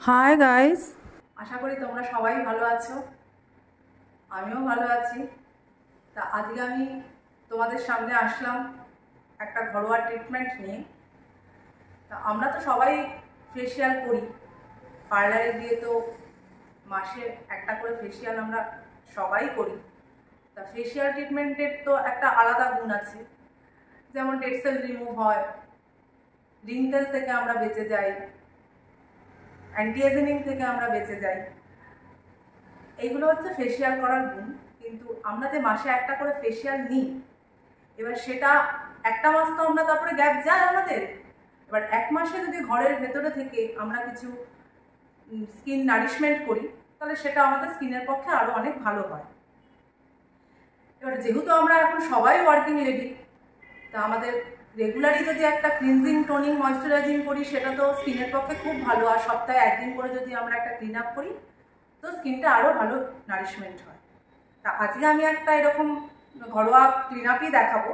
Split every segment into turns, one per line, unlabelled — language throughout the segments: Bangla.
হাই গাইস,
আশা করি তোমরা সবাই ভালো আছো। আমিও ভালো আছি। তা আজকে আমি তোমাদের সামনে আসলাম একটা ঘরোয়া ট্রিটমেন্ট নিয়ে। তা আমরা তো সবাই ফেসিয়াল করি, পার্লারে গিয়ে তো মাসে একটা করে ফেসিয়াল আমরা সবাই করি। তা ফেসিয়াল ট্রিটমেন্টের তো একটা আলাদা গুণ আছে, যেমন ডেড সেল রিমুভ হয়, রিঙ্কেল থেকে আমরা বেঁচে যাই, অ্যান্টি এজিং থেকে আমরা বেঁচে যাই। এইগুলো হচ্ছে ফেসিয়াল করার গুণ। কিন্তু আমরা যে মাসে একটা করে ফেসিয়াল নিই, এবার সেটা একটা মাস তো আমরা তারপরে গ্যাপ যায় আমাদের। এবার এক মাসে যদি ঘরের ভেতরে থেকে আমরা কিছু স্কিন নারিশমেন্ট করি, তাহলে সেটা আমাদের স্কিনের পক্ষে আরও অনেক ভালো হয়। এবার যেহেতু আমরা এখন সবাই ওয়ার্কিং লেডি, তা আমাদের রেগুলারই যদি একটা ক্লিনজিং, টোনিং, ময়শ্চারাইজিং করি, সেটা তো স্কিনের পক্ষে খুব ভালো। আর সপ্তাহে একদিন করে যদি আমরা একটা ক্লিন আপ করি, তো স্কিনটা আরও ভালো নারিশমেন্ট হয়। তা আজকে আমি একটা এরকম ঘরোয়া ক্লিন আপই দেখাবো,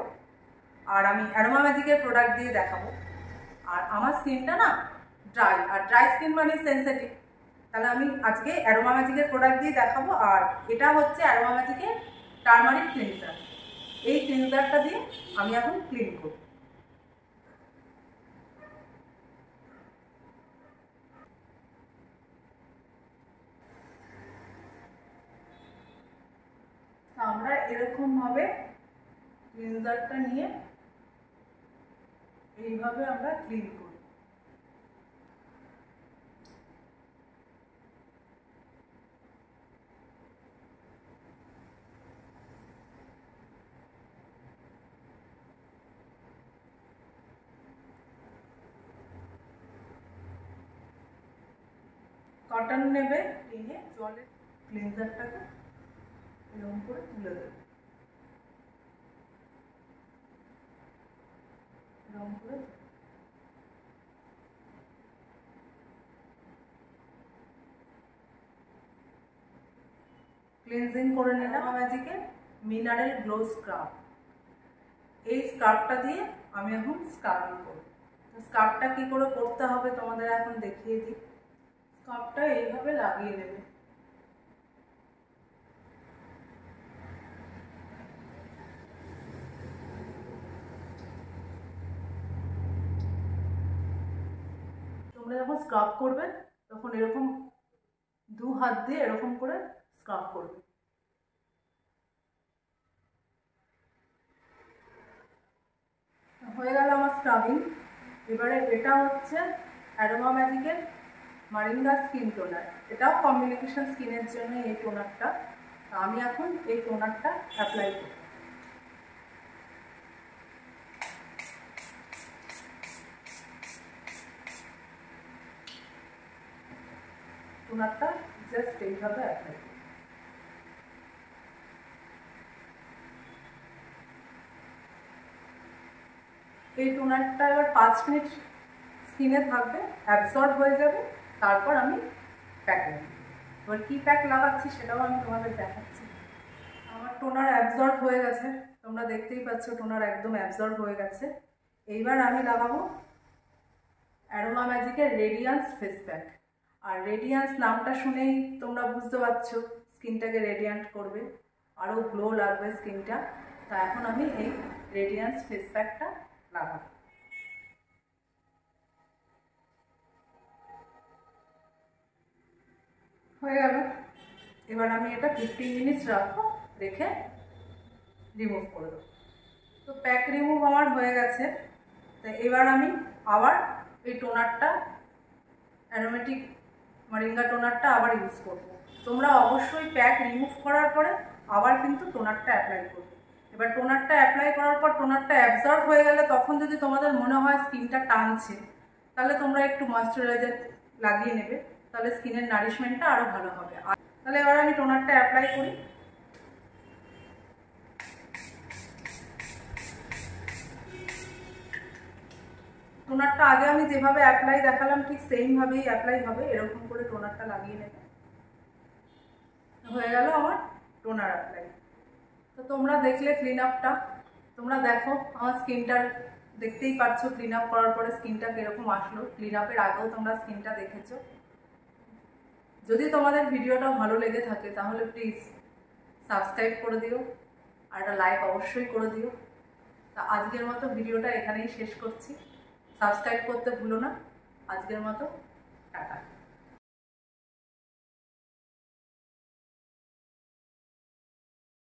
আর আমি অ্যারোমা ম্যাজিকের প্রোডাক্ট দিয়ে দেখাবো। আর আমার স্কিনটা না ড্রাই, আর ড্রাই স্কিন মানে সেন্সিটিভ, তাহলে আমি আজকে অ্যারোমা ম্যাজিকের প্রোডাক্ট দিয়ে দেখাবো। আর এটা হচ্ছে অ্যারোমা ম্যাজিকের টারমারিক ক্লিনজার। এই ক্লিনজারটা দিয়ে আমি এখন ক্লিন করব। আমরা এরকমভাবে ক্লিনজারটা নিয়ে এইভাবে আমরা ক্লিন করি। কটন নেবে, নিয়ে জলে ক্লিনজারটাকে এরকম করে তুলে দেবে, এরকম করে ক্লিনজিং করে নিলাম। ম্যাজিকের মিনারেল গ্লো স্ক্রাব, এই স্ক্রাবটা দিয়ে আমি এখন স্ক্রাবিং করব। স্ক্রাবটা কি করে করতে হবে তোমাদের এখন দেখিয়ে দিই। স্ক্রাবটা এইভাবে লাগিয়ে নেবে। তোমরা যখন স্ক্রাব করবে তখন এরকম দু হাত দিয়ে এরকম করে স্ক্রাব করবে। হয়ে গেল আমার স্ক্রাবিং। এবারে এটা হচ্ছে অ্যারোমা ম্যাজিকের মারিঙ্গা স্কিন টোনার। এটাও কম্বিনেশন স্কিনের জন্য এই টোনারটা। আমি এখন এই টোনারটা অ্যাপ্লাই করব। টোনারটা জাস্ট এইভাবে অ্যাপ্লাই করব। এই টোনারটা এবার 5 মিনিট স্কিনে থাকবে, অ্যাবসর্ব হয়ে যাবে। তারপর আমি প্যাক লাগাবো। এবার কী প্যাক লাগাচ্ছি সেটাও আমি তোমাদের দেখাচ্ছি। আমার টোনার অ্যাবসর্ব হয়ে গেছে, তোমরা দেখতেই পাচ্ছ টোনার একদম অ্যাবসর্ব হয়ে গেছে। এইবার আমি লাগাবো অ্যারোমা ম্যাজিকের রেডিয়ান্স ফেস প্যাক। আর রেডিয়ান্স নামটা শুনেই তোমরা বুঝতে পারছো স্কিনটাকে রেডিয়ান্ট করবে, আরও গ্লো লাগবে স্কিনটা। তা এখন আমি এই রেডিয়ান্স ফেস প্যাকটা লাগাবো। হয়ে গেল। এবার আমি এটা 15 মিনিটস রাখবো, রেখে রিমুভ করে দেবো। তো প্যাক রিমুভ আমার হয়ে গেছে। তো এবার আমি আবার এই টোনারটা, অ্যারোমেটিক মারিঙ্গা টোনারটা আবার ইউজ করব। তোমরা অবশ্যই প্যাক রিমুভ করার পরে আবার কিন্তু টোনারটা অ্যাপ্লাই করবে। এবার টোনারটা অ্যাপ্লাই করার পর টোনারটা অ্যাবজর্ব হয়ে গেলে তখন যদি তোমাদের মনে হয় স্কিনটা টানছে, তাহলে তোমরা একটু ময়শ্চারাইজার লাগিয়ে নেবে, তাহলে স্কিনের নারিশমেন্টটা আরও ভালো হবে। তাহলে এবার আমি টোনারটা অ্যাপ্লাই করি। টোনারটা আগে আমি যেভাবে অ্যাপ্লাই দেখালাম ঠিক সেইমভাবেই অ্যাপ্লাই হবে, এরকম করে টোনারটা লাগিয়ে নেবে। হয়ে গেল আমার টোনার অ্যাপ্লাই। তো তোমরা দেখলে ক্লিন আপটা, তোমরা দেখো আমার স্কিনটার, দেখতেই পাচ্ছ ক্লিন আপ করার পরে স্কিনটা কীরকম আসলো। ক্লিন আপের আগেও তোমরা স্কিনটা দেখেছো। যদি তোমাদের ভিডিওটা ভালো লেগে থাকে তাহলে প্লিজ সাবস্ক্রাইব করে দিও আর একটা লাইক অবশ্যই করে দিও। তা আজকের মতো ভিডিওটা এখানেই শেষ করছি। সাবস্ক্রাইব করতে ভুলো না। আজকের মতো